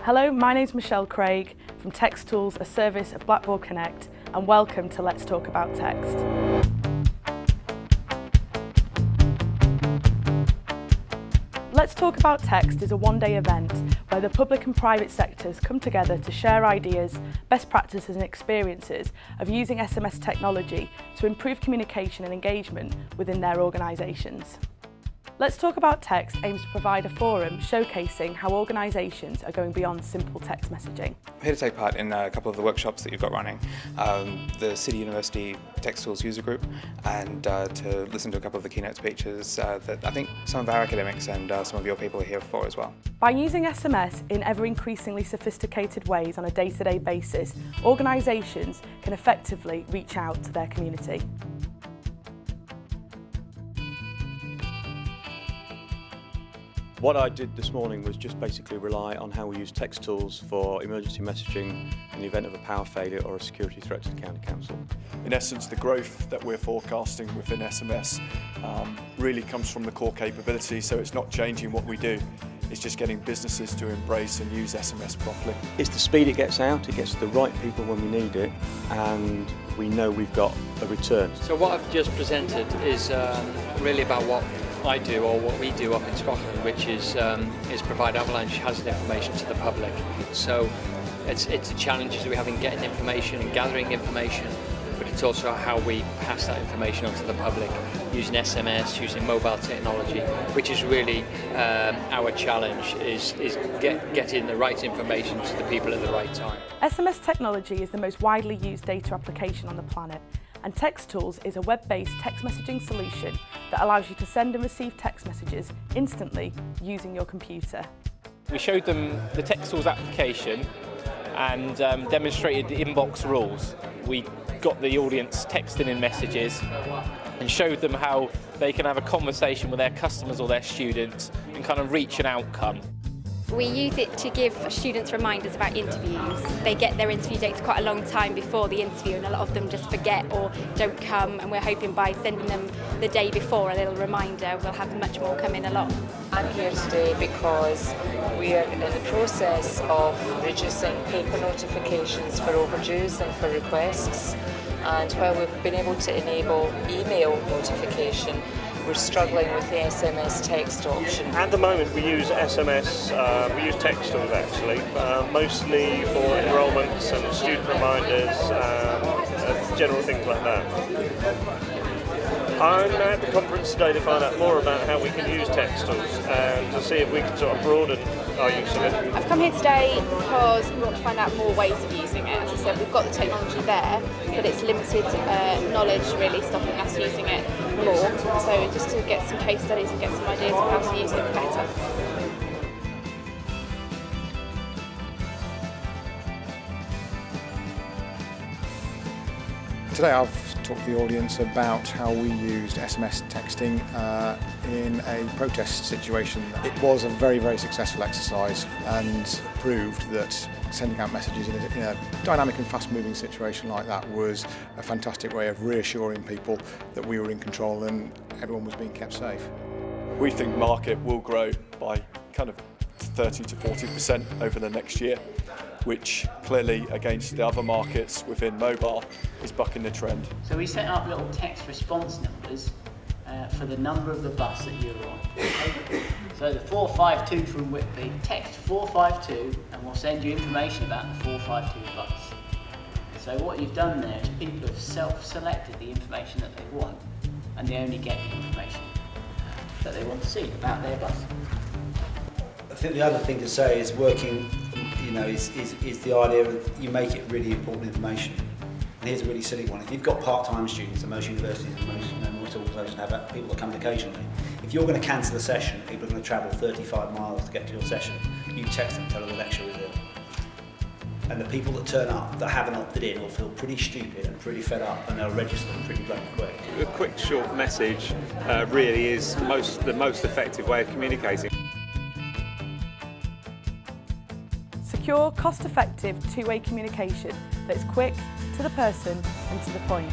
Hello, my name's Michelle Craig from Txttools, a service of Blackboard Connect, and welcome to Let's Talk About Text. Let's Talk About Text is a one-day event where the public and private sectors come together to share ideas, best practices and experiences of using SMS technology to improve communication and engagement within their organisations. Let's Talk About Text aims to provide a forum showcasing how organisations are going beyond simple text messaging. I'm here to take part in a couple of the workshops that you've got running, the City University Txttools user group, and to listen to a couple of the keynote speeches that I think some of our academics and some of your people are here for as well. By using SMS in ever increasingly sophisticated ways on a day-to-day basis, organisations can effectively reach out to their community. What I did this morning was just basically rely on how we use Txttools for emergency messaging in the event of a power failure or a security threat to the County Council. In essence, the growth that we're forecasting within SMS really comes from the core capability, so it's not changing what we do. It's just getting businesses to embrace and use SMS properly. It's the speed it gets out, it gets to the right people when we need it, and we know we've got a return. So what I've just presented is really about what I do, or what we do up in Scotland, which is provide avalanche hazard information to the public. So it's the challenges we have in getting information and gathering information, but it's also how we pass that information on to the public using SMS, using mobile technology, which is really our challenge, is getting the right information to the people at the right time. SMS technology is the most widely used data application on the planet, and Txttools is a web-based text messaging solution that allows you to send and receive text messages instantly using your computer. We showed them the Txttools application and demonstrated the inbox rules. We got the audience texting in messages and showed them how they can have a conversation with their customers or their students and kind of reach an outcome. We use it to give students reminders about interviews. They get their interview dates quite a long time before the interview, and a lot of them just forget or don't come, and we're hoping by sending them the day before a little reminder, we'll have much more coming along. I'm here today because we are in the process of reducing paper notifications for overdues and for requests, and while we've been able to enable email notification, we're struggling with the SMS text option. At the moment we use SMS, we use Txttools actually, mostly for enrolments and student reminders, general things like that. I'm at the conference today to find out more about how we can use Txttools and to see if we can sort of broaden our use of it. I've come here today because we want to find out more ways of using it. As I said, we've got the technology there, but it's limited knowledge really stopping us using it more. So just to get some case studies and get some ideas of how to use it better. Today I've talked to the audience about how we used SMS texting in a protest situation. It was a very, very successful exercise and proved that sending out messages in a dynamic and fast-moving situation like that was a fantastic way of reassuring people that we were in control and everyone was being kept safe. We think the market will grow by kind of 30 to 40% over the next year, which clearly against the other markets within mobile is bucking the trend. So we set up little text response numbers for the number of the bus that you're on. Okay? So the 452 from Whitby, text 452 and we'll send you information about the 452 bus. So what you've done there is people have self-selected the information that they want, and they only get the information that they want to see about their bus. I think the other thing to say is working, is the idea of you make it really important information. And here's a really silly one. If you've got part-time students, and most universities and most organisations have people that come occasionally, if you're going to cancel a session, people are going to travel 35 miles to get to your session, you text them, tell them the lecture is ill. And the people that turn up that haven't opted in will feel pretty stupid and pretty fed up, and they'll register them pretty bloody quick. A quick, short message really is the most effective way of communicating. Secure, cost-effective, two-way communication that is quick, to the person and to the point.